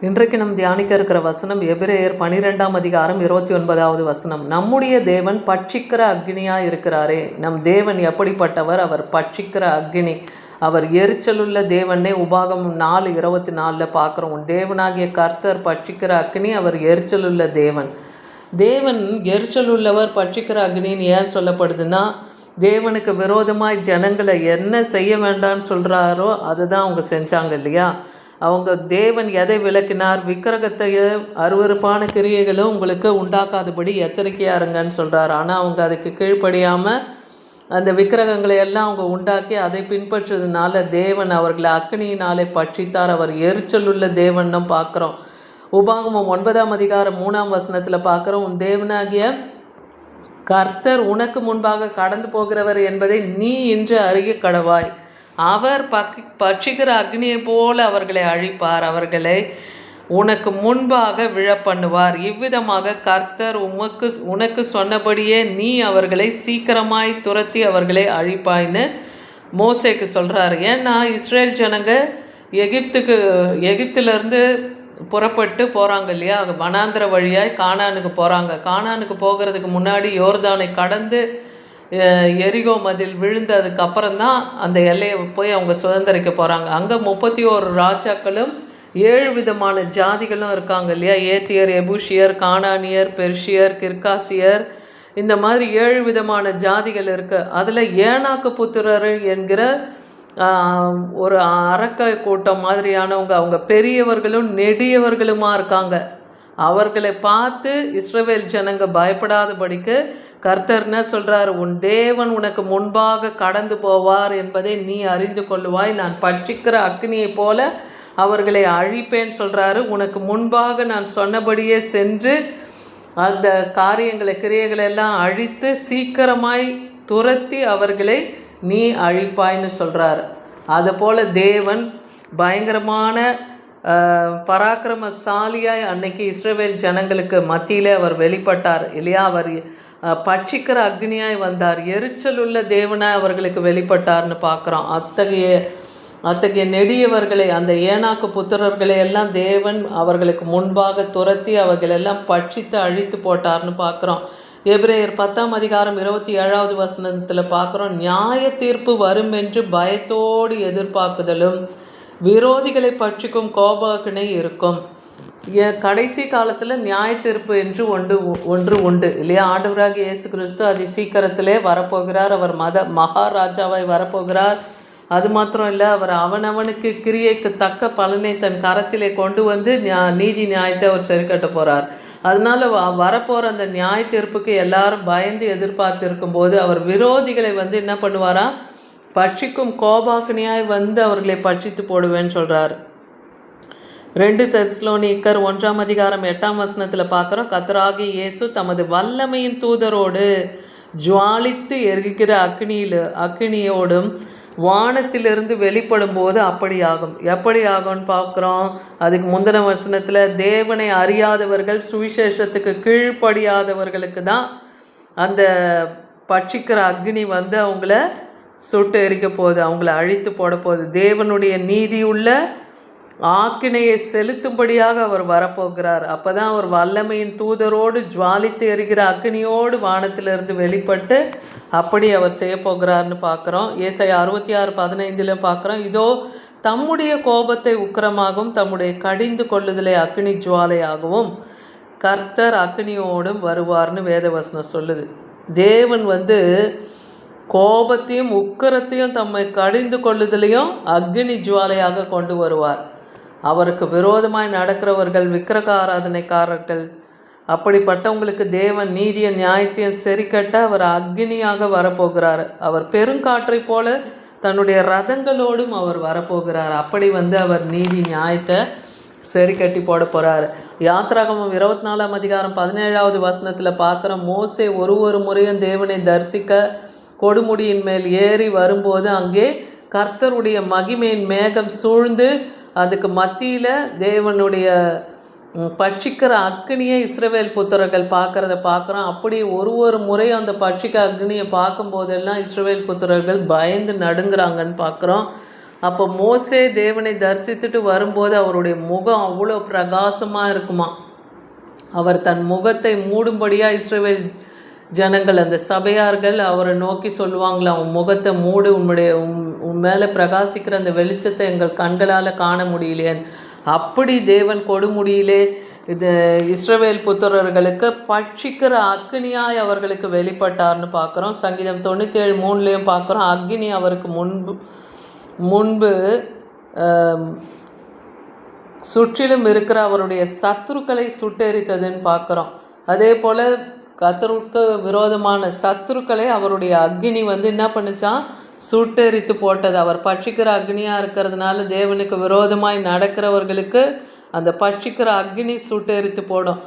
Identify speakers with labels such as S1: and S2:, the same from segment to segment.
S1: இன்றைக்கு நாம் தியானிக்க இருக்கிற வசனம் எபிரேயர் 12ஆம் அதிகாரம் 29வது வசனம். நம்முடைய தேவன் பட்சிக்கிற அக்னியாக இருக்கிறாரே. நம் தேவன் எப்படிப்பட்டவர்? அவர் பட்சிக்கிற அக்னி, அவர் எரிச்சலுள்ள தேவனே. உபாகமம் 4:24 பார்க்குறோம். உன் தேவனாகிய கர்த்தர் பட்சிக்கிற அக்னி, அவர் எரிச்சலுள்ள தேவன். தேவன் எரிச்சலுள்ளவர், பட்சிக்கிற அக்னின்னு ஏன் சொல்லப்படுதுன்னா, தேவனுக்கு விரோதமாய் ஜனங்களை என்ன செய்ய வேண்டாம்னு சொல்கிறாரோ அதுதான் அவங்க செஞ்சாங்க இல்லையா. அவங்க தேவன் எதை விளக்கினார்? விக்கிரகத்தைய அருவருப்பான கிரியைகளும் உங்களுக்கு உண்டாக்காதபடி எச்சரிக்கையாக இருங்கன்னு சொல்கிறார். ஆனால் அவங்க அதுக்கு கீழ்ப்படியாமல் அந்த விக்கிரகங்களை எல்லாம் அவங்க உண்டாக்கி அதை பின்பற்றதுனால தேவன் அவர்களை அக்னியினாலே பட்சித்தார். அவர் எரிச்சலுள்ள தேவன்னு பார்க்குறோம். உபாகமம் 9ஆம் அதிகாரம் 3ஆம் வசனத்தில் பார்க்குறோம். உன் தேவனாகிய கர்த்தர் உனக்கு முன்பாக கடந்து போகிறவர் என்பதை நீ இன்று அறிய கடவாய். அவர் பட்சிக்கிற அக்னியை போல அவர்களை அழிப்பார், அவர்களை உனக்கு முன்பாக விழப்பண்ணுவார். இவ்விதமாக கர்த்தர் உனக்கு சொன்னபடியே நீ அவர்களை சீக்கிரமாய் துரத்தி அவர்களை அழிப்பாய்ன்னு மோசேக்கு சொல்கிறாரு. ஏன்னா இஸ்ரேல் ஜனங்க எகிப்திலிருந்து புறப்பட்டு போகிறாங்க இல்லையா, வனாந்திர வழியாய் கானானுக்கு போகிறாங்க. கானானுக்கு போகிறதுக்கு முன்னாடி யோர்தானை கடந்து எரிகோ மதில் விழுந்ததுக்கு அப்புறம்தான் அந்த எல்லையை போய் அவங்க சுதந்திரிக்க போகிறாங்க. அங்கே 31 ராஜாக்களும் 7 விதமான ஜாதிகளும் இருக்காங்க இல்லையா. ஏத்தியர், எபூஷியர், கானானியர், பெர்ஷியர், கிர்காசியர், இந்த மாதிரி 7 விதமான ஜாதிகள் இருக்குது. அதில் ஏனாக்கு புத்திரர் என்கிற ஒரு அரக்க கூட்டம் மாதிரியானவங்க, அவங்க பெரியவர்களும் நெடியவர்களுமா இருக்காங்க. அவர்களை பார்த்து இஸ்ரவேல் ஜனங்க பயப்படாதபடிக்கு கர்த்தர் என்ன சொல்கிறார்? உன் தேவன் உனக்கு முன்பாக கடந்து போவார் என்பதை நீ அறிந்து கொள்ளுவாய். நான் பட்சிக்கிற அக்னியை போல அவர்களை அழிப்பேன்னு சொல்கிறாரு. உனக்கு முன்பாக நான் சொன்னபடியே சென்று அந்த கிரியைகளை எல்லாம் அழித்து சீக்கிரமாய் துரத்தி அவர்களை நீ அழிப்பாய்ன்னு சொல்கிறார். அதுபோல் தேவன் பயங்கரமான பராக்கிரமசாலியாய் அன்னைக்கு இஸ்ரவேல் ஜனங்களுக்கு மத்தியிலே அவர் வெளிப்பட்டார் இல்லையா. அவர் பட்சிக்கிற அக்னியாய் வந்தார், எரிச்சலுள்ள தேவனாய் அவர்களுக்கு வெளிப்பட்டார்னு பார்க்குறோம். அத்தகைய நெடியவர்களை, அந்த ஏனாக்கு புத்திரர்களை எல்லாம் தேவன் அவர்களுக்கு முன்பாக துரத்தி அவர்களெல்லாம் பட்சித்து அழித்து போட்டார்னு பார்க்குறோம். எபிரேயர் 10ஆம் அதிகாரம் 27வது வசனத்தில் பார்க்குறோம். நியாய தீர்ப்பு வரும் என்று பயத்தோடு எதிர்பார்க்குதலும் விரோதிகளை பட்சிக்கும் கோபாக்கினை இருக்கும். கடைசி காலத்தில் நியாய தீர்ப்பு என்று ஒன்று உண்டு இல்லையா. ஆண்டவராகிய இயேசு கிறிஸ்து அதி சீக்கிரத்திலே வரப்போகிறார். அவர் மகாராஜாவாய் வரப்போகிறார். அது மாத்திரம் இல்லை, அவர் அவனவனுக்கு கிரியைக்கு தக்க பலனை தன் கரத்திலே கொண்டு வந்து நீதி நியாயத்தை அவர் சரி கட்ட போகிறார். அதனால வரப்போகிற அந்த நியாய தீர்ப்புக்கு எல்லாரும் பயந்து எதிர்பார்த்து இருக்கும்போது அவர் விரோதிகளை என்ன பண்ணுவாரா? பட்சிக்கும் கோபாக்கினியாய் அவர்களை பட்சித்து போடுவேன்னு சொல்கிறார். 2 தெசலோனிக்கர் 1ஆம் அதிகாரம் 8ஆம் வசனத்தில் பார்க்குறோம். கர்த்தராகிய இயேசு தமது வல்லமையின் தூதரோடு ஜுவாலித்து எரிகிற அக்னியோடும் வானத்திலிருந்து வெளிப்படும் போது அப்படி ஆகும். எப்படி ஆகும்னு பார்க்குறோம். அதுக்கு முந்தின வசனத்தில் தேவனை அறியாதவர்கள், சுவிசேஷத்துக்கு கீழ்ப்படியாதவர்களுக்கு தான் அந்த பட்சிக்கிற அக்னி அவங்கள சுட்டு எரிக்க போகுது, அவங்கள அழித்து போட போகுது. தேவனுடைய நீதியுள்ள ஆக்கினையை செலுத்தும்படியாக அவர் வரப்போகிறார். அப்போ தான் அவர் வல்லமையின் தூதரோடு ஜுவாலித்து எரிகிற அக்னியோடு வானத்திலிருந்து வெளிப்பட்டு அப்படி அவர் செய்ய போகிறார்னு பார்க்குறோம். ஏசாயா 66:15 பார்க்குறோம். இதோ தம்முடைய கோபத்தை உக்கிரமாகவும் தம்முடைய கடிந்து கொள்ளுதலை அக்னி ஜுவாலையாகவும் கர்த்தர் அக்னியோடும் வருவார்னு வேதவசனம் சொல்லுது. தேவன் கோபத்தையும் உக்கிரத்தையும் தம்மை கடிந்து கொள்ளுதலையும் அக்னி ஜுவாலையாக கொண்டு வருவார். அவருக்கு விரோதமாய் நடக்கிறவர்கள், விக்கிரக ஆராதனைக்காரர்கள், அப்படிப்பட்டவங்களுக்கு தேவன் நீதிய நியாயத்தையும் சரி கட்ட அவர் அக்னியாக வரப்போகிறார். அவர் பெருங்காற்றை போல தன்னுடைய ரதங்களோடும் அவர் வரப்போகிறார். அப்படி அவர் நீதி நியாயத்தை சரி கட்டி போட போகிறார். யாத்ராகமம் 24ஆம் அதிகாரம் 17வது வசனத்தில் பார்க்குற மோசே ஒரு முறையும் தேவனை தரிசிக்க கொடுமுடியின் மேல் ஏறி வரும்போது அங்கே கர்த்தருடைய மகிமையின் மேகம் சூழ்ந்து அதுக்கு மத்தியில் தேவனுடைய பட்சிக்கிற அக்னியை இஸ்ரவேல் புத்திரர்கள் பார்க்குறத பார்க்குறோம். அப்படி ஒரு முறையும் அந்த பட்சிக்க அக்னியை பார்க்கும்போதெல்லாம் இஸ்ரவேல் புத்திரர்கள் பயந்து நடுங்குறாங்கன்னு பார்க்குறோம். அப்போ மோசே தேவனை தரிசித்துட்டு வரும்போது அவருடைய முகம் அவ்வளோ பிரகாசமாக இருக்குமா. அவர் தன் முகத்தை மூடும்படியாக இஸ்ரவேல் ஜனங்கள் அந்த சபையார்கள் அவரை நோக்கி சொல்லுவாங்களா, உன் முகத்தை மூடு, உன் மேலே பிரகாசிக்கிற அந்த வெளிச்சத்தை எங்கள் கண்களால் காண முடியலையேன்னு. அப்படி தேவன் கொடுமுடியிலே இது இஸ்ரவேல் புத்திரர்களுக்கு பட்சிக்கிற அக்னியாய் அவர்களுக்கு வெளிப்பட்டார்னு பார்க்குறோம். சங்கீதம் 97:3 பார்க்குறோம். அக்னி அவருக்கு முன்பு சுற்றிலும் இருக்கிற அவருடைய சத்துருக்களை சுட்டெரித்ததுன்னு பார்க்குறோம். அதே போல் கர்த்தருக்கு விரோதமான சத்துருக்களை அவருடைய அக்னி என்ன பண்ணுச்சான், சுட்டெரித்து போட்டது. அவர் பட்சிக்கிற அக்னியாக இருக்கிறதுனால தேவனுக்கு விரோதமாய் நடக்கிறவர்களுக்கு அந்த பட்சிக்கிற அக்னி சுட்டெரித்து போடும்.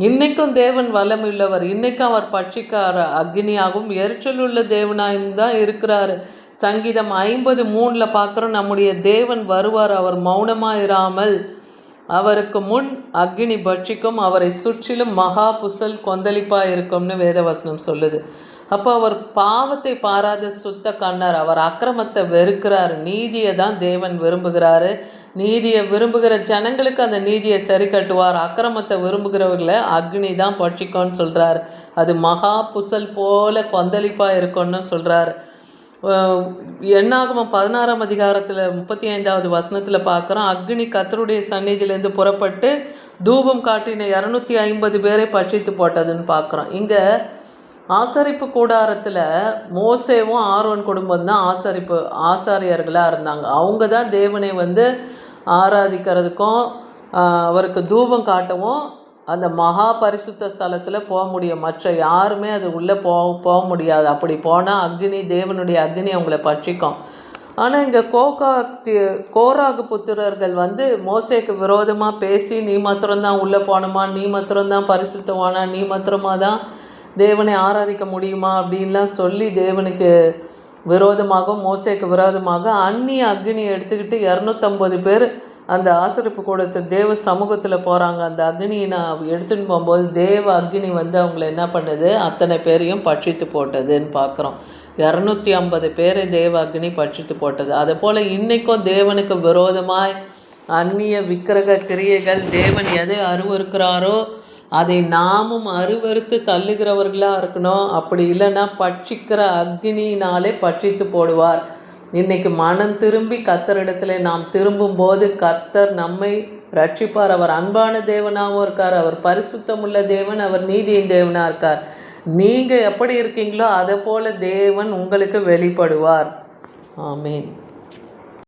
S1: இன்றைக்கும் தேவன் வல்லமையுள்ளவர். இன்றைக்கும் அவர் பட்சிக்கிற அக்னியாகவும் எரிச்சலுள்ள தேவனாயும் தான் இருக்கிறாரு. சங்கீதம் 50:3 பார்க்குறோம், நம்முடைய தேவன் வருவார், அவர் மௌனமாக இராமல் அவருக்கு முன் அக்னி பட்சிக்கும், அவரை சுற்றிலும் மகா புசல் கொந்தளிப்பாக இருக்கும்னு வேதவசனம் சொல்லுது. அப்போ அவர் பாவத்தை பாராத சுத்த கண்ணர். அவர் அக்கிரமத்தை வெறுக்கிறார், நீதியை தான் தேவன் விரும்புகிறாரு. நீதியை விரும்புகிற ஜனங்களுக்கு அந்த நீதியை சரி கட்டுவார். அக்கிரமத்தை விரும்புகிறவர்களை அக்னி தான் பட்சிக்கும்னு சொல்கிறார். அது மகா புசல் போல கொந்தளிப்பாக இருக்கும்னு சொல்கிறார். என்னாகமம் 16ஆம் அதிகாரத்தில் 35வது வசனத்தில் பார்க்குறோம், அக்னி கர்த்தருடைய சந்நிதியிலேருந்து புறப்பட்டு தூபம் காட்டின 250 பேரை பட்சித்து போட்டதுன்னு பார்க்குறோம். இங்கே ஆசரிப்பு கூடாரத்தில் மோசேவும் ஆரோன் குடும்பம் தான் ஆசாரியர்களாக இருந்தாங்க. அவங்க தான் தேவனை ஆராதிக்கிறதுக்கும் அவருக்கு தூபம் காட்டவும் அந்த மகா பரிசுத்த ஸ்தலத்தில் போக முடியும். மற்ற யாருமே அது உள்ளே போக முடியாது. அப்படி போனால் அக்னி, தேவனுடைய அக்னி அவங்கள பட்சிக்கும். ஆனால் இங்கே கோராகு புத்திரர்கள் மோசேக்கு விரோதமாக பேசி, நீ மாத்திரம்தான் உள்ளே போகணுமா, நீ மாத்திரம்தான் பரிசுத்தவானா, நீ மாத்திரமாக தான் தேவனை ஆராதிக்க முடியுமா அப்படின்லாம் சொல்லி தேவனுக்கு விரோதமாக, மோசேக்கு விரோதமாக அந்நிய அக்னியை எடுத்துக்கிட்டு 250 பேர் அந்த ஆசரிப்பு கூடத்தில் தேவ சமூகத்தில் போகிறாங்க. அந்த அக்னியை நான் எடுத்துகிட்டு போகும்போது தேவ அக்னி அவங்கள என்ன பண்ணுது, அத்தனை பேரையும் பட்சித்து போட்டதுன்னு பார்க்குறோம். 250 பேரை தேவ அக்னி பட்சித்து போட்டது. அதே போல் இன்றைக்கும் தேவனுக்கு விரோதமாய் அந்நிய விக்கிரக கிரியைகள், தேவன் எதை அருவருக்கிறாரோ அதை நாமும் அருவறுத்து தள்ளுகிறவர்களாக இருக்கணும். அப்படி இல்லைன்னா பட்சிக்கிற அக்னியினாலே பட்சித்து போடுவார். இன்றைக்கி மனம் திரும்பி கர்த்தரிடத்தில் நாம் திரும்பும்போது கர்த்தர் நம்மை ரட்சிப்பார். அவர் அன்பான தேவனாகவும் இருக்கார், அவர் பரிசுத்தமுள்ள தேவன், அவர் நீதியின் தேவனாக இருக்கார். நீங்கள் எப்படி இருக்கீங்களோ அதை போல் தேவன் உங்களுக்கு வெளிப்படுவார். ஆமீன்.